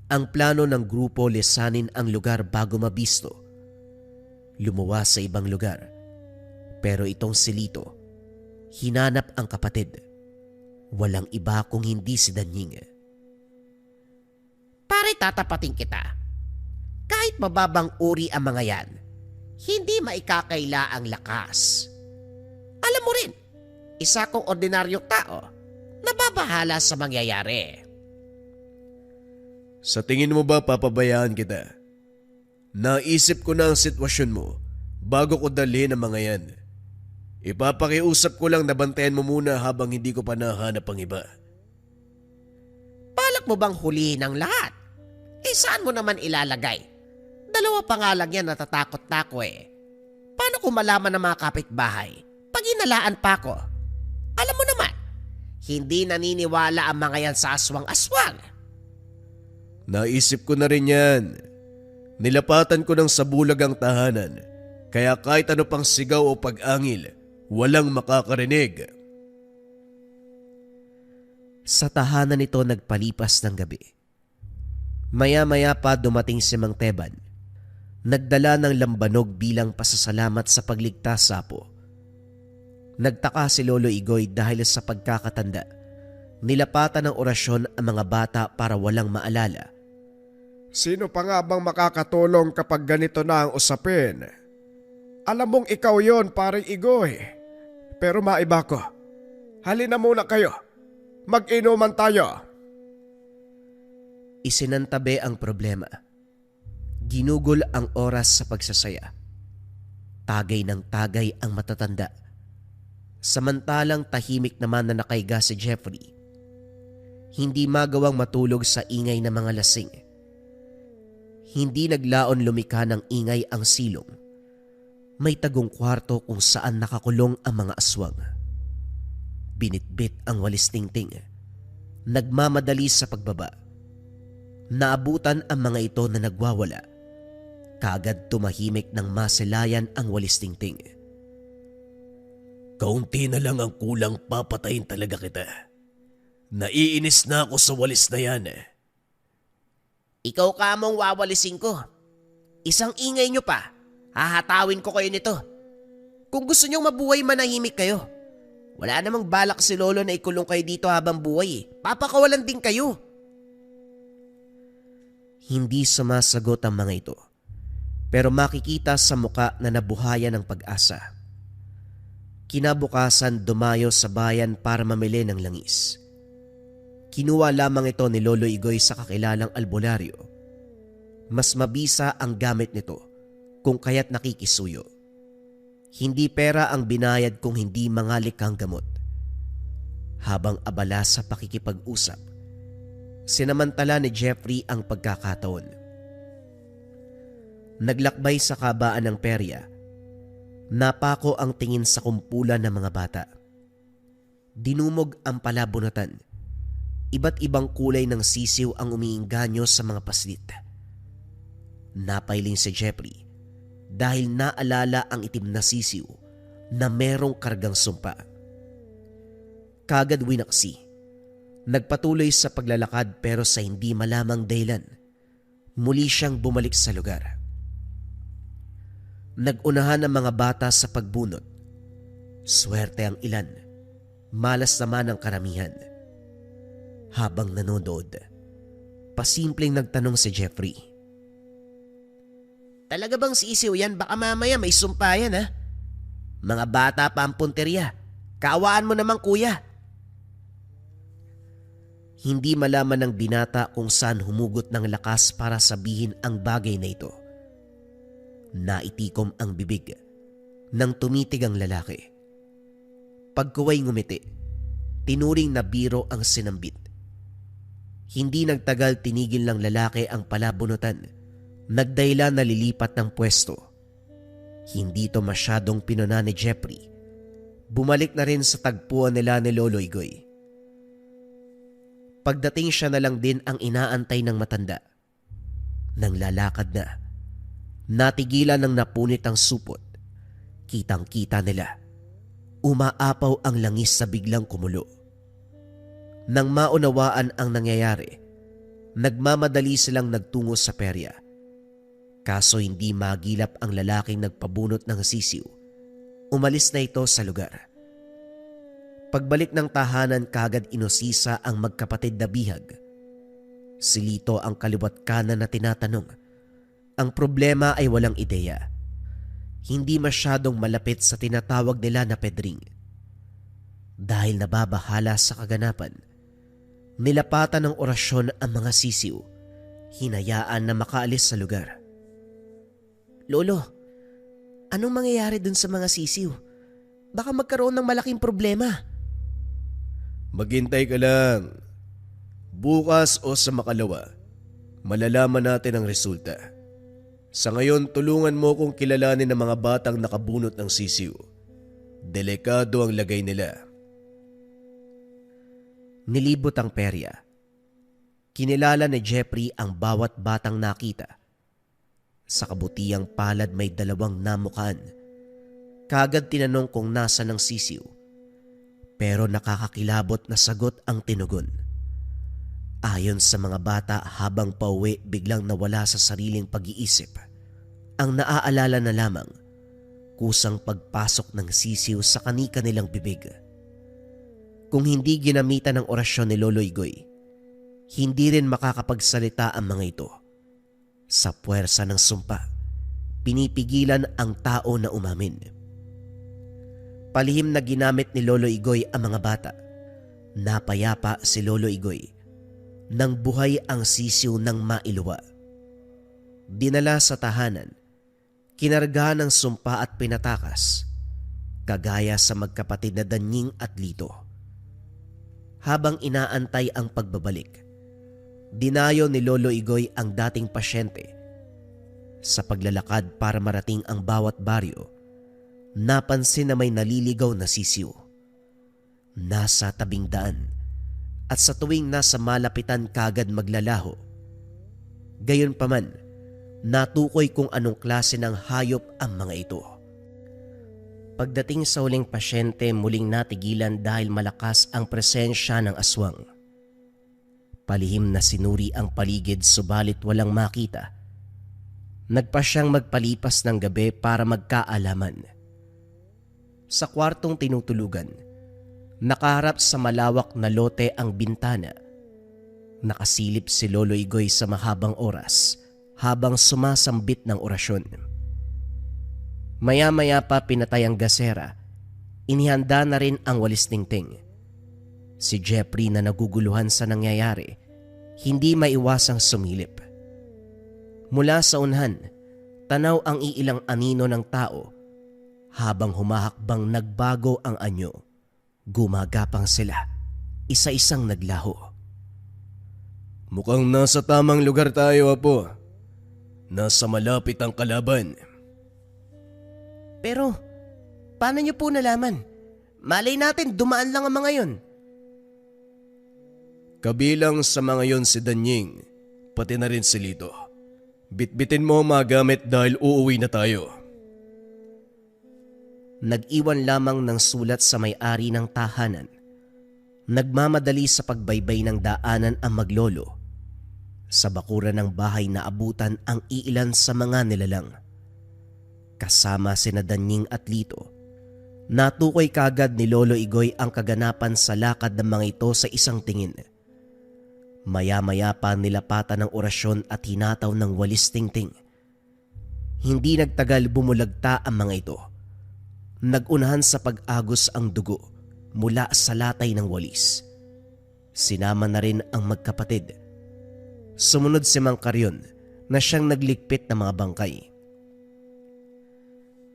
Ang plano ng grupo lisanin ang lugar bago mabisto. Lumuwas sa ibang lugar. Pero itong si Lito, hinanap ang kapatid. Walang iba kung hindi si Danying. Pare, tatapatin kita. Kahit mababang uri ang mga yan, hindi maikakaila ang lakas. Alam mo rin, isa kong ordinaryong tao na babahala sa mangyayari. Sa tingin mo ba papabayaan kita? Naisip ko na ang sitwasyon mo bago ko dalhin ang mga yan. Ipapakiusap ko lang na bantayan mo muna habang hindi ko pa nahanap ang iba. Balak mo bang hulihin ang lahat? Saan mo naman ilalagay? Dalawa pa nga lang yan, natatakot na ako eh. Paano kung malaman ng mga kapitbahay? Pag inalaan pa ako. Alam mo naman, hindi naniniwala ang mga yan sa aswang-aswang. Naisip ko na rin yan. Nilapatan ko ng sabulag ang tahanan, kaya kahit ano pang sigaw o pag-angil, walang makakarinig. Sa tahanan nito nagpalipas ng gabi. Maya-maya pa dumating si Mang Teban. Nagdala ng lambanog bilang pasasalamat sa pagligtas sa apo. Nagtaka si Lolo Igoy dahil sa pagkakatanda. Nilapatan ng orasyon ang mga bata para walang maalala. Sino pa nga bang makakatulong kapag ganito na ang usapin? Alam mong ikaw yon, paring Igoy. Pero maiba ko. Halina muna kayo. Mag-inuman tayo. Isinantabi ang problema. Ginugol ang oras sa pagsasaya. Tagay ng tagay ang matatanda. Samantalang tahimik naman na nakaiga si Jeffrey. Hindi magawang matulog sa ingay ng mga lasing. Hindi naglaon lumikha ng ingay ang silong. May tagong kwarto kung saan nakakulong ang mga aswang. Binitbit ang walis tingting. Nagmamadali sa pagbaba. Naabutan ang mga ito na nagwawala. Kaagad tumahimik ng masilayan ang walis tingting. Kaunti na lang ang kulang, papatayin talaga kita. Naiinis na ako sa walis na yan eh. Ikaw ka mong wawalisin ko. Isang ingay nyo pa. Hahatawin ko kayo nito. Kung gusto nyong mabuhay, manahimik kayo. Wala namang balak si Lolo na ikulong kayo dito habang buhay. Papakawalan din kayo. Hindi sumasagot ang mga ito. Pero makikita sa muka na nabuhayan ng pag-asa. Kinabukasan dumayo sa bayan para mamili ng langis. Kinuha lamang ito ni Lolo Igoy sa kakilalang albularyo. Mas mabisa ang gamit nito kung kaya't nakikisuyo. Hindi pera ang binayad kung hindi mga likang gamot. Habang abala sa pakikipag-usap, sinamantala ni Jeffrey ang pagkakataon. Naglakbay sa kabaan ng perya. Napako ang tingin sa kumpulan ng mga bata. Dinumog ang palabunutan. Iba't ibang kulay ng sisiw ang umiingganyo sa mga paslit. Napailing si Jeffrey dahil naalala ang itim na sisiw na merong kargang sumpa. Kagad winaksi. Nagpatuloy sa paglalakad pero sa hindi malamang dahilan, muli siyang bumalik sa lugar. Nagunahan ang mga bata sa pagbunot. Swerte ang ilan, malas naman ang karamihan. Habang nanonood, pasimpleng nagtanong si Jeffrey. Talaga bang sisiw yan? Baka mamaya may sumpa yan ha? Mga bata pa ang punteriya. Kaawaan mo naman kuya. Hindi malaman ng binata kung saan humugot ng lakas para sabihin ang bagay na ito. Naitikom ang bibig nang tumitig ang lalaki. Pagkuway ngumiti, tinuring na biro ang sinambit. Hindi nagtagal tinigil ng lalaki ang palabunutan. Nagdahilan na lilipat ng pwesto. Hindi to masyadong pinuna ni Jeffrey. Bumalik na rin sa tagpuan nila ni Lolo Igoy. Pagdating siya na lang din ang inaantay ng matanda. Nang lalakad na, natigilan ng napunit ang supot. Kitang-kita nila. Umaapaw ang langis sa biglang kumulo. Nang maunawaan ang nangyayari, nagmamadali silang nagtungo sa perya. Kaso hindi magilap ang lalaking nagpabunot ng sisiw. Umalis na ito sa lugar. Pagbalik ng tahanan, kagad inosisa ang magkapatid na bihag. Si Lito ang kaliwat kanan na tinatanong. Ang problema ay walang ideya. Hindi masyadong malapit sa tinatawag nila na pedring. Dahil nababahala sa kaganapan, nilapatan ng orasyon ang mga sisiw. Hinayaan na makaalis sa lugar. Lolo, anong mangyayari dun sa mga sisiw? Baka magkaroon ng malaking problema. Maghintay ka lang. Bukas o sa makalawa, malalaman natin ang resulta. Sa ngayon, tulungan mo kong kilalanin ang mga batang nakabunot ng sisiw. Delikado ang lagay nila. Nilibot ang perya. Kinilala ni Jeffrey ang bawat batang nakita. Sa kabutihang palad may dalawang namukaan. Kagad tinanong kung nasa ng sisiw. Pero nakakakilabot na sagot ang tinugon. Ayon sa mga bata, habang pauwi biglang nawala sa sariling pag-iisip. Ang naaalala na lamang, kusang pagpasok ng sisiw sa kani-kanilang bibig. Kung hindi ginamitan ng orasyon ni Lolo Igoy, hindi rin makakapagsalita ang mga ito. Sa puwersa ng sumpa, pinipigilan ang tao na umamin. Palihim na ginamit ni Lolo Igoy ang mga bata. Napayapa si Lolo Igoy nang buhay ang sisiw ng mailuwa. dinala sa tahanan, kinarga ng sumpa at pinatakas, kagaya sa magkapatid na Danying at Lito. Habang inaantay ang pagbabalik, dinayo ni Lolo Igoy ang dating pasyente. Sa paglalakad para marating ang bawat baryo, napansin na may naliligaw na sisiw. Nasa tabing daan at sa tuwing nasa malapitan kagad maglalaho. Gayunpaman, natukoy kung anong klase ng hayop ang mga ito. Pagdating sa huling pasyente, muling natigilan dahil malakas ang presensya ng aswang. Palihim na sinuri ang paligid subalit walang makita. Nagpa siyang magpalipas ng gabi para magkaalaman. Sa kwartong tinutulugan, nakaharap sa malawak na lote ang bintana. Nakasilip si Lolo Igoy sa mahabang oras habang sumasambit ng orasyon. Maya-maya pa pinatay ang gasera, inihanda na rin ang walis tingting. Si Jeffrey na naguguluhan sa nangyayari, hindi maiwasang sumilip. Mula sa unhan, tanaw ang iilang anino ng tao. Habang humahakbang nagbago ang anyo, gumagapang sila, isa-isang naglaho. Mukhang nasa tamang lugar tayo, Apo. Nasa malapit ang kalaban. Pero, paano niyo po nalaman? Malay natin dumaan lang ang mga yon. Kabilang sa mga yon si Danying, pati na rin si Lito. Bitbitin mo ang mga gamit dahil uuwi na tayo. Nag-iwan lamang ng sulat sa may-ari ng tahanan. Nagmamadali sa pagbaybay ng daanan ang maglolo. Sa bakuran ng bahay naabutan ang iilan sa mga nilalang. Kasama sina Danying at Lito. Natukoy kagad ni Lolo Igoy ang kaganapan sa lakad ng mga ito sa isang tingin. Maya-maya pa nilapatan ng orasyon at hinataw ng walis tingting. Hindi nagtagal bumulagta ang mga ito. Nagunahan sa pag-agos ang dugo mula sa latay ng walis. Sinama na rin ang magkapatid. Sumunod si Mang Carrion na siyang nagligpit ng mga bangkay.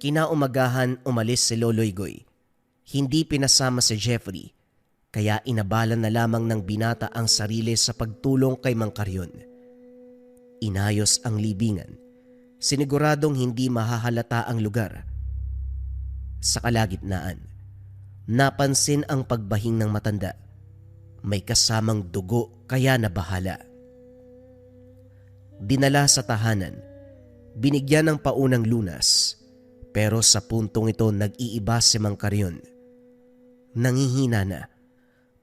Kinaumagahan umalis si Lolo Igoy. Hindi pinasama si Jeffrey, kaya inabalan na lamang ng binata ang sarili sa pagtulong kay Mang Carrion. Inayos ang libingan, siniguradong hindi mahahalata ang lugar. Sa kalagitnaan, napansin ang pagbahing ng matanda. May kasamang dugo kaya nabahala. Dinala sa tahanan, binigyan ng paunang lunas, pero sa puntong ito nag-iiba si Mang Carrion. Nangihina na,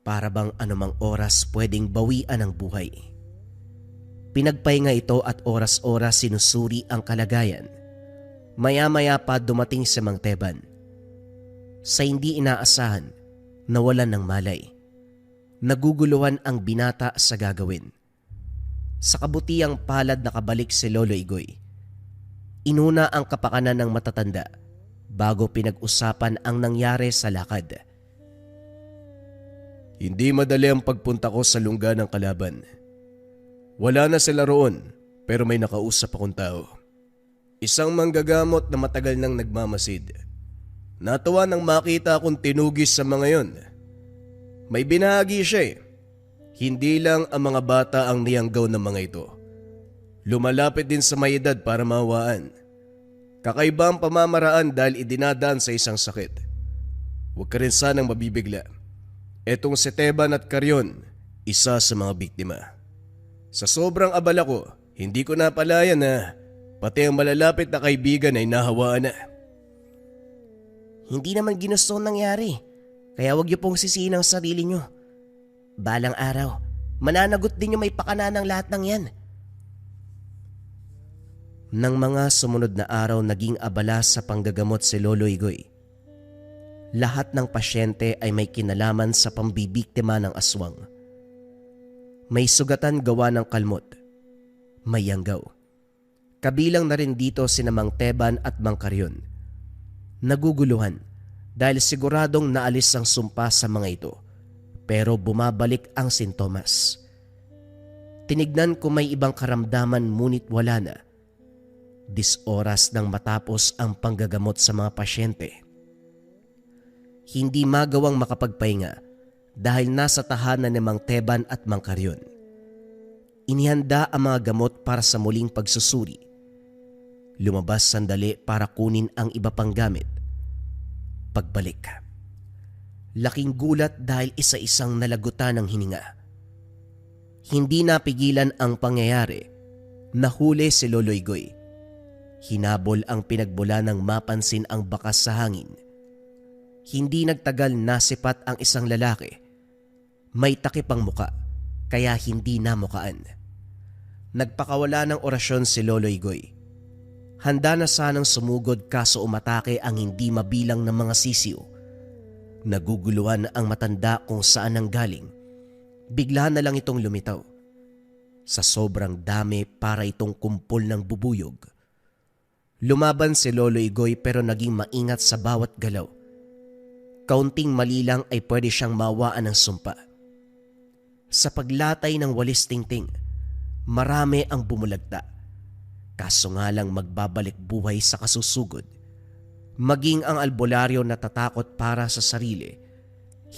para bang anumang oras pwedeng bawian ang buhay. Pinagpahinga ito at oras-oras sinusuri ang kalagayan. Maya-maya pa dumating si Mang Teban. Sa hindi inaasahan, nawalan ng malay. Naguguluhan ang binata sa gagawin. Sa kabutiang palad nakabalik si Lolo Igoy. Inuna ang kapakanan ng matatanda bago pinag-usapan ang nangyari sa lakad. Hindi madali ang pagpunta ko sa lungga ng kalaban. Wala na sila roon pero may nakausap akong tao. Isang manggagamot na matagal nang nagmamasid. Natuwa nang makita akong tinugis sa mga yon. May binahagi siya eh. Hindi lang ang mga bata ang niyanggaw ng mga ito. Lumalapit din sa may edad para mawaan. Kakaiba ang pamamaraan dahil idinadaan sa isang sakit. Huwag ka rin sanang mabibigla. Etong si Teban at Carrion, isa sa mga biktima. Sa sobrang abala ko, hindi ko napalayan na pati ang malalapit na kaibigan ay nahawaan na. Hindi naman ginusto ang nangyari, kaya wag niyo pong sisihin ang sarili niyo. Balang araw, mananagot din yung may pakana ng lahat ng yan. Nang mga sumunod na araw naging abala sa panggagamot si Lolo Igoy. Lahat ng pasyente ay may kinalaman sa pambibiktima ng aswang. May sugatan gawa ng kalmot. May yanggaw. Kabilang na rin dito sina Mang Teban at Mang Carrion. Naguguluhan dahil siguradong naalis ang sumpa sa mga ito, pero bumabalik ang sintomas. Tinignan ko may ibang karamdaman ngunit wala na. 10 oras nang matapos ang panggagamot sa mga pasyente. Hindi magawang makapagpahinga dahil nasa tahanan ni Mang Teban at Mang Karyon. Inihanda ang mga gamot para sa muling pagsusuri. Lumabas sandali para kunin ang iba pang gamit. Pagbalik, laking gulat dahil isa-isang nalagutan ng hininga. Hindi napigilan ang pangyayari. Nahuli si Lolo Igoy. Hinabol ang pinagbula nang mapansin ang bakas sa hangin. Hindi nagtagal nasipat ang isang lalaki. May takip ang muka, kaya hindi namukaan. Nagpakawala ng orasyon si Lolo Igoy. Handa na sanang sumugod kaso umatake ang hindi mabilang ng mga sisiw. Naguguluhan ang matanda kung saan nanggaling. Bigla na lang itong lumitaw. Sa sobrang dami para itong kumpol ng bubuyog. Lumaban si Lolo Igoy pero naging maingat sa bawat galaw. Kaunting mali lang ay pwede siyang mawaan ng sumpa. Sa paglatay ng walis tingting, marami ang bumulagta. Kaso nga lang magbabalik buhay sa kasusugod. Maging ang albularyo natatakot para sa sarili.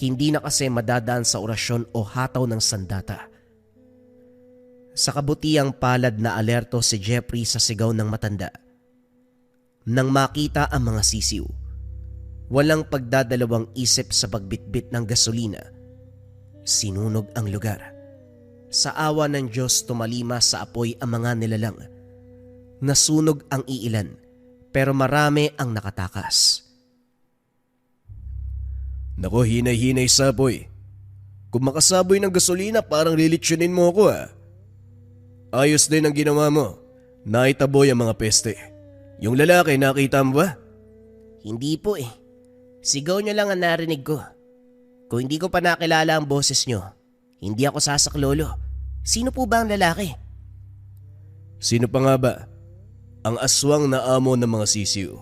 Hindi na kasi madadaan sa orasyon o hataw ng sandata. Sa kabutiang palad na alerto si Jeffrey sa sigaw ng matanda. Nang makita ang mga sisiw, walang pagdadalawang isip sa pagbitbit ng gasolina. Sinunog ang lugar. Sa awa ng Diyos tumalima sa apoy ang mga nilalang. Nasunog ang iilan pero marami ang nakatakas. Nako, hinay-hinay sapoy. Kung makasaboy ng gasolina parang lilitsyonin mo ako Ayos din ang ginawa mo. Naitaboy ang mga peste. Yung lalaki nakita mo ba? Hindi po Sigaw niyo lang ang narinig ko. Kung hindi ko pa nakilala ang boses niyo, hindi ako sasaklolo. Sino po ba ang lalaki? Sino pa nga ba? Ang aswang na amo ng mga sisiw.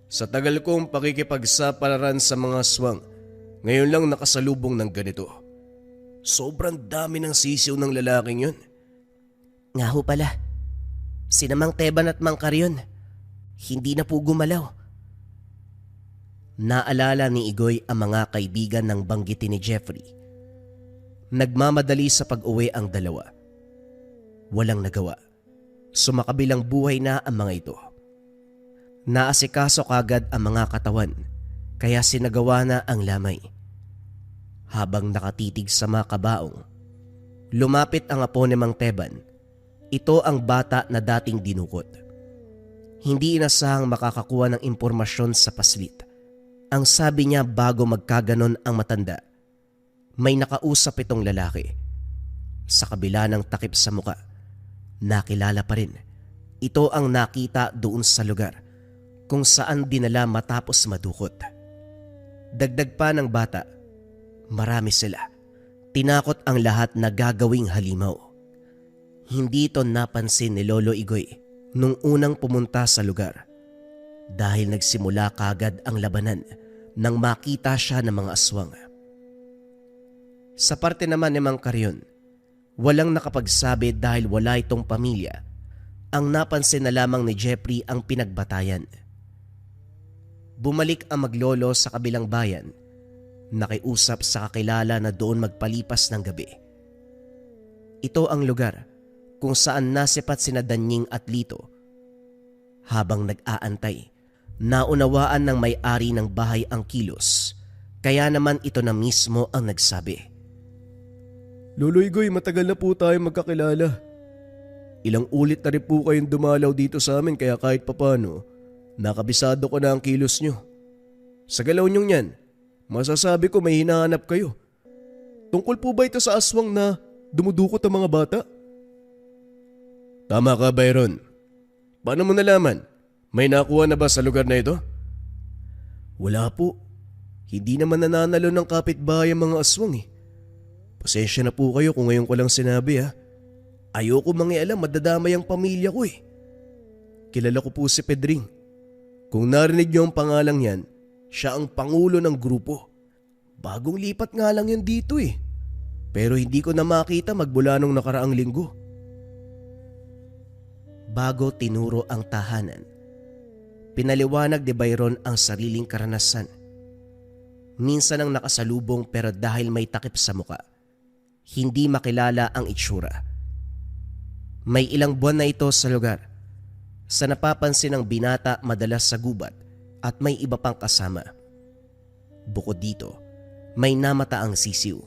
Sa tagal kong pakikipagsapalaran sa mga aswang, ngayon lang nakasalubong ng ganito. Sobrang dami ng sisiw ng lalaking yun. Nga ho pala, sina Mang Teban at Mang Karyon, hindi na po gumalaw. Naalala ni Igoy ang mga kaibigan ng banggitin ni Jeffrey. Nagmamadali sa pag-uwi ang dalawa. Walang nagawa. Sumakabilang buhay na ang mga ito. Naasikaso kagad ang mga katawan, kaya sinagawa na ang lamay. Habang nakatitig sa mga kabaong, lumapit ang apo ni Mang Teban. Ito ang bata na dating dinukot. Hindi inasahang makakakuha ng impormasyon sa paslit. Ang sabi niya bago magkaganon ang matanda, may nakausap itong lalaki. Sa kabila ng takip sa muka, nakilala pa rin. Ito ang nakita doon sa lugar kung saan dinala matapos madukot. Dagdag pa ng bata, marami sila. Tinakot ang lahat na gagawing halimaw. Hindi ito napansin ni Lolo Igoy nung unang pumunta sa lugar dahil nagsimula kagad ang labanan nang makita siya ng mga aswang. Sa parte naman ni Mang Karyon, walang nakapagsabi dahil wala itong pamilya. Ang napansin na lamang ni Jeffrey ang pinagbatayan. Bumalik ang maglolo sa kabilang bayan, nakiusap sa kakilala na doon magpalipas ng gabi. Ito ang lugar kung saan nasipat sina Danying at Lito. Habang nag-aantay, naunawaan ng may-ari ng bahay ang kilos, kaya naman ito na mismo ang nagsabi. Lolo Igoy, matagal na po tayo magkakilala. Ilang ulit na rin po kayong dumalaw dito sa amin kaya kahit papano, nakabisado ko na ang kilos nyo. Sa galaw nyong yan, masasabi ko may hinahanap kayo. Tungkol po ba ito sa aswang na dumudukot ang mga bata? Tama ka, Byron. Paano mo nalaman? May nakuha na ba sa lugar na ito? Wala po. Hindi naman nananalo ng kapitbahay ang mga aswang Pasensya na po kayo kung ngayon ko lang sinabi Ayoko mangialam, madadamay ang pamilya ko Kilala ko po si Pedring. Kung narinig niyo ang pangalang yan, siya ang pangulo ng grupo. Bagong lipat nga lang yan dito Pero hindi ko na makita magmula nung nakaraang linggo. bago tinuro ang tahanan. Pinaliwanag ni Byron ang sariling karanasan. Minsan ang nakasalubong pero dahil may takip sa muka, hindi makilala ang itsura. May ilang buwan na ito sa lugar. Sa napapansin ng binata madalas sa gubat at may iba pang kasama. Bukod dito, may namataang sisiw.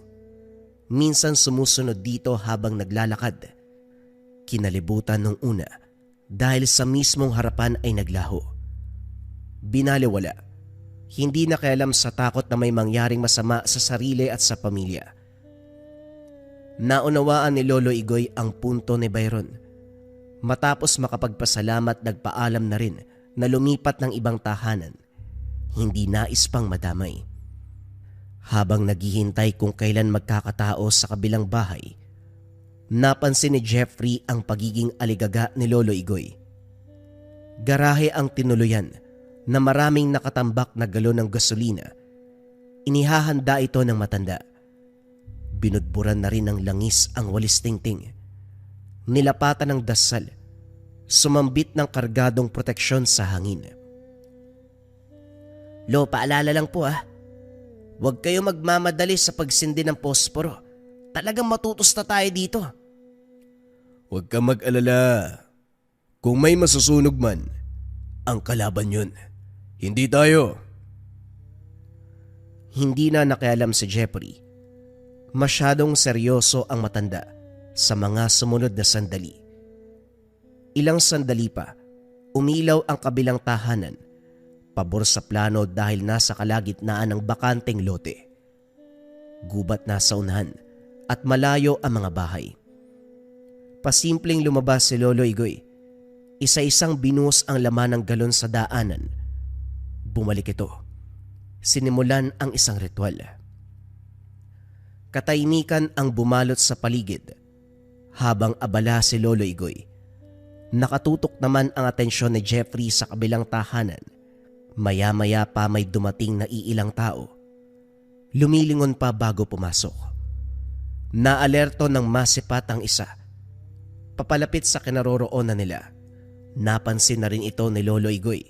Minsan sumusunod dito habang naglalakad. Kinalibutan nung una dahil sa mismong harapan ay naglaho. Binaliwala. Hindi nakialam sa takot na may mangyaring masama sa sarili at sa pamilya. Naunawaan ni Lolo Igoy ang punto ni Byron. Matapos makapagpasalamat, nagpaalam na rin na lumipat ng ibang tahanan. Hindi nais pang madamay. Habang naghihintay kung kailan magkakatao sa kabilang bahay, napansin ni Jeffrey ang pagiging aligaga ni Lolo Igoy. Garahe ang tinuluyan na maraming nakatambak na galon ng gasolina. Inihahanda ito ng matanda. Binudburan na rin ng langis ang walis tingting. Nilapatan ng dasal. Sumambit ng kargadong proteksyon sa hangin. Lo, paalala lang po Huwag kayo magmamadali sa pagsindi ng posporo. Talagang matutusta tayo dito. Huwag ka mag-alala. Kung may masusunog man, ang kalaban yun. Hindi tayo. Hindi na nakialam si Jeffrey. Masyadong seryoso ang matanda sa mga sumunod na sandali. Ilang sandali pa, umilaw ang kabilang tahanan, pabor sa plano dahil nasa kalagitnaan ng bakanteng lote. Gubat na sa unahan at malayo ang mga bahay. Pasimpleng lumabas si Lolo Igoy. Isa-isang binuhos ang laman ng galon sa daanan. Bumalik ito. Sinimulan ang isang ritual. Katahimikan ang bumalot sa paligid. Habang abala si Lolo Igoy, nakatutok naman ang atensyon ni Jeffrey sa kabilang tahanan. Maya-maya pa may dumating na iilang tao. Lumilingon pa bago pumasok. Naalerto ng masipat ang isa. Papalapit sa kinaroroonan nila. Napansin na rin ito ni Lolo Igoy.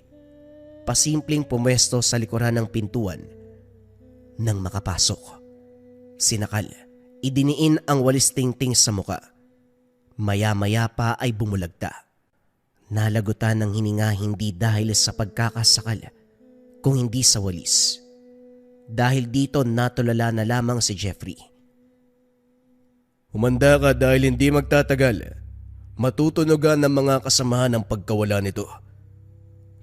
Pasimpleng pumwesto sa likuran ng pintuan. Nang makapasok, sinakal, idiniin ang walis tingting sa muka. Maya-maya pa ay bumulagta. Nalagutan ng hininga hindi dahil sa pagkakasakal, kung hindi sa walis. Dahil dito natulala na lamang si Jeffrey. Humanda ka dahil hindi magtatagal. Matutunogan ng mga kasamahan ang pagkawala nito.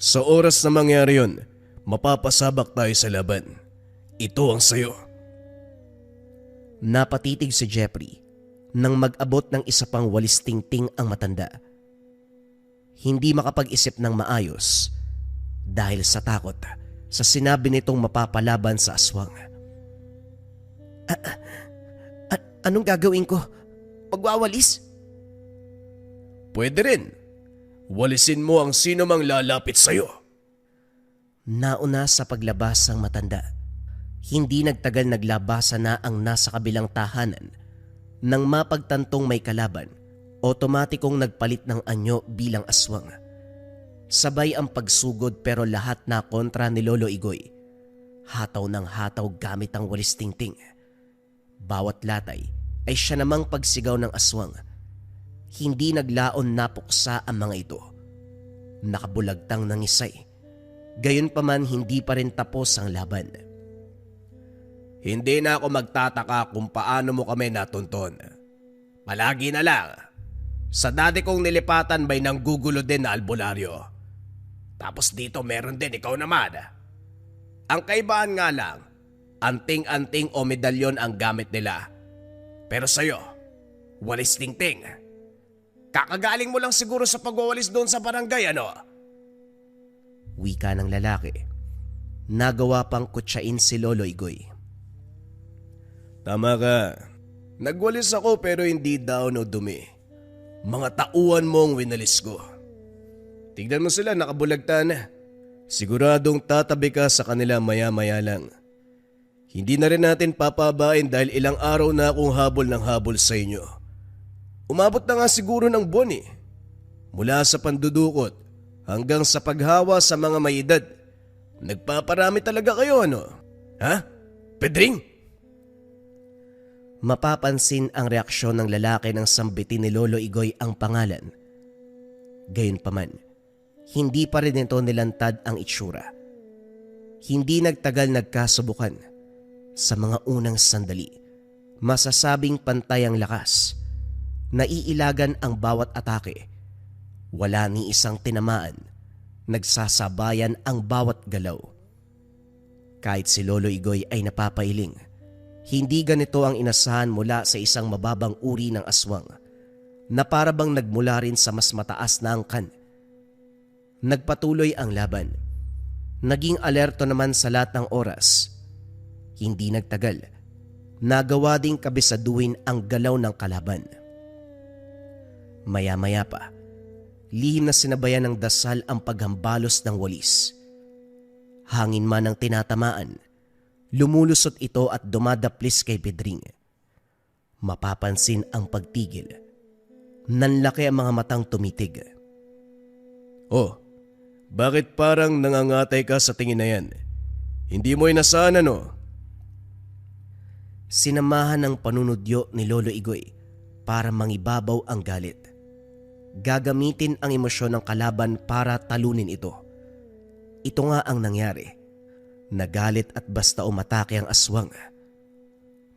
Sa oras na mangyari yun, mapapasabak tayo sa laban. Ito ang sayo. Napatitig si Jeffrey nang mag-abot ng isa pang walis tingting ang matanda. Hindi makapag-isip ng maayos dahil sa takot sa sinabi nitong mapapalaban sa aswang. Anong gagawin ko? Magwawalis? Pwede rin. Walisin mo ang sino mang lalapit sa'yo. Nauna sa paglabas ang matanda. Hindi nagtagal naglabasa na ang nasa kabilang tahanan. Nang mapagtantong may kalaban, otomatikong nagpalit ng anyo bilang aswang. Sabay ang pagsugod pero lahat na kontra ni Lolo Igoy. Hataw ng hataw gamit ang walis tingting. Bawat latay ay siya namang pagsigaw ng aswang. Hindi naglaon na puksa ang mga ito. Nakabulagtang nangisay. Gayunpaman hindi pa rin tapos ang laban. Hindi na ako magtataka kung paano mo kami natunton. Palagi na lang. Sa dati kong nilipatan may nanggugulo din na albularyo. Tapos dito meron din ikaw naman. Ang kaibahan nga lang, anting-anting o medalyon ang gamit nila. Pero sa'yo, walis tingting. Kakagaling mo lang siguro sa pagwawalis doon sa barangay, ano? Wika ng lalaki. Nagawa pang kutsain si Lolo Igoy. Tama ka. Nagwalis ako pero hindi daon o dumi. Mga tauhan mong winalis ko. Tignan mo sila, nakabulagta na. Siguradong tatabi ka sa kanila maya-maya lang. Hindi na rin natin papabain dahil ilang araw na akong habol ng habol sa inyo. Umabot na nga siguro ng buwan eh. Mula sa pandudukot hanggang sa paghawa sa mga may edad. Nagpaparami talaga kayo ano? Ha? Pedring? Mapapansin ang reaksyon ng lalaki nang sambitin ni Lolo Igoy ang pangalan. Gayunpaman, hindi pa rin ito nilantad ang itsura. Hindi nagtagal nagkasubukan. Sa mga unang sandali, masasabing pantay ang lakas. Naiilagan ang bawat atake. Wala ni isang tinamaan. Nagsasabayan ang bawat galaw. Kahit si Lolo Igoy ay napapailing, hindi ganito ang inasahan mula sa isang mababang uri ng aswang na para bang nagmula rin sa mas mataas na angkan. Nagpatuloy ang laban. Naging alerto naman sa lahat ng oras. Hindi nagtagal, nagawa ding kabisaduhin ang galaw ng kalaban. Maya-maya pa, lihim na sinabayan ng dasal ang paghambalos ng walis. Hangin man ang tinatamaan, lumulusot ito at dumadaplis kay Pedring. Mapapansin ang pagtigil. Nanlaki ang mga matang tumitig. Oh, bakit parang nangangatay ka sa tingin na yan? Hindi mo inasahan ano? Sinamahan ng panunodyo ni Lolo Igoy para mangibabaw ang galit. Gagamitin ang emosyon ng kalaban para talunin ito. Ito nga ang nangyari. Nagalit at basta umatake ang aswang.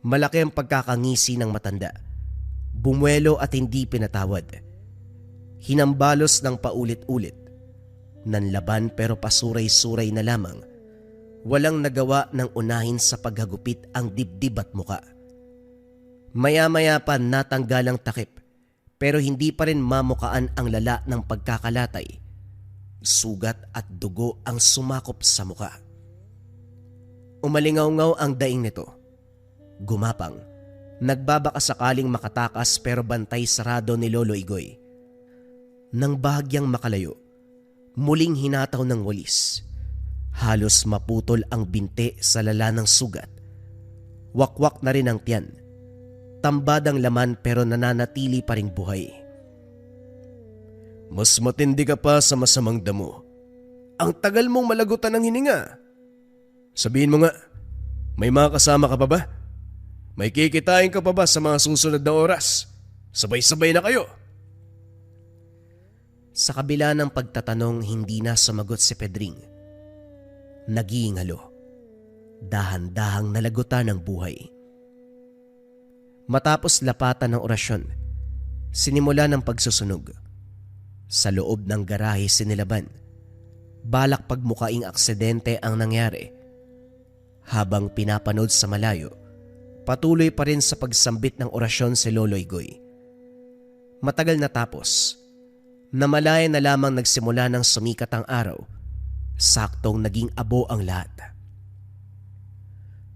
Malaki ang pagkakangisi ng matanda. Bumuelo at hindi pinatawad. Hinambalos ng paulit-ulit. Nanlaban pero pasuray-suray na lamang. Walang nagawa ng unahin sa paghagupit ang dibdib at muka. Maya-maya pa natanggal ang takip, pero hindi pa rin mamukaan ang lala ng pagkakalatay. Sugat at dugo ang sumakop sa muka. Umalingaw-ngaw ang daing nito. Gumapang, nagbabaka sakaling makatakas pero bantay sarado ni Lolo Igoy. Nang bahagyang makalayo, muling hinataw ng walis. Halos maputol ang binte sa lala ng sugat. Wakwak na rin ang tiyan. Tambad ang laman pero nananatili pa ring buhay. Mas matindi ka pa sa masamang damo. Ang tagal mong malagutan ng hininga. Sabihin mo nga, may mga kasama ka pa ba? May kikitain ka pa ba sa mga susunod na oras? Sabay-sabay na kayo. Sa kabila ng pagtatanong, hindi na sumagot si Pedring. Nagingalo. Dahan-dahang nalagutan ng buhay. Matapos lapatan ng orasyon, sinimula ng pagsusunog. Sa loob ng garahe sinilaban. Balak pagmukaing aksidente ang nangyari. Habang pinapanood sa malayo, patuloy pa rin sa pagsambit ng orasyon si Lolo Igoy. Matagal na tapos, namalaya na lamang nagsimula ng sumikat ang araw. Saktong naging abo ang lahat.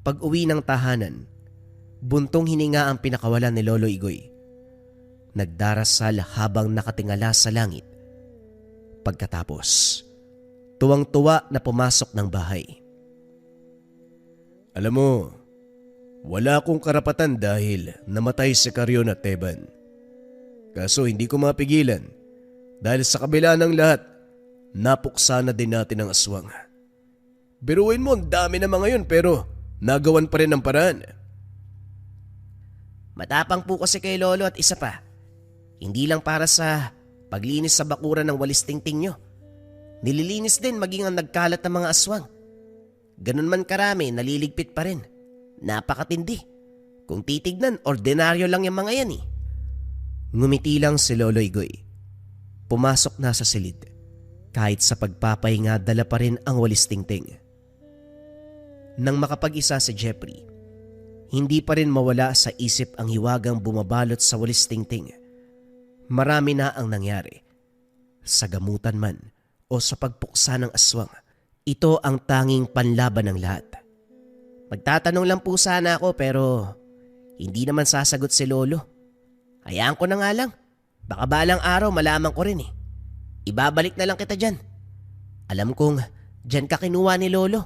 Pag-uwi ng tahanan, buntong hininga ang pinakawalan ni Lolo Igoy. Nagdarasal habang nakatingala sa langit. Pagkatapos, tuwang-tuwa na pumasok ng bahay. Alam mo, wala akong karapatan dahil namatay si Carrion at Teban. Kaso hindi ko mapigilan dahil sa kabila ng lahat, napuksa na din natin ang aswang. Biruin mo, ang dami na mga yun pero nagawan pa rin ang paraan. Matapang po kasi kay Lolo at isa pa. Hindi lang para sa paglinis sa bakuran ng walis tingting nyo. Nililinis din maging ang nagkalat ng mga aswang. Ganun man karami, naliligpit pa rin. Napakatindi. Kung titignan, ordinaryo lang yung mga yan eh. Ngumiti lang si Lolo Igoy. Pumasok na sa silid. Kahit sa pagpapahinga, dala pa rin ang walis tingting. Nang makapag-isa si Jeffrey, hindi pa rin mawala sa isip ang hiwagang bumabalot sa walis tingting. Marami na ang nangyari. Sa gamutan man o sa pagpuksa ng aswang, ito ang tanging panlaban ng lahat. Magtatanong lang po sana ako pero hindi naman sasagot si Lolo. Hayaan ko na nga lang. Baka balang araw malaman ko rin eh. Ibabalik na lang kita dyan. Alam kong dyan ka kinuha ni Lolo.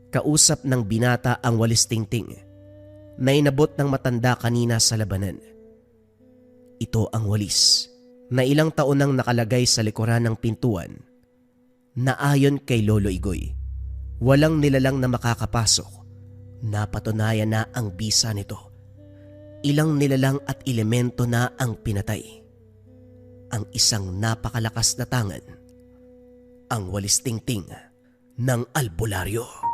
Kausap ng binata ang walis tingting na inabot ng matanda kanina sa labanan. Ito ang walis na ilang taon nang nakalagay sa likuran ng pintuan na ayon kay Lolo Igoy, walang nilalang na makakapasok. Napatunayan na ang bisa nito. Ilang nilalang at elemento na ang pinatay. Ang isang napakalakas na tangan, ang walis tingting ng albularyo.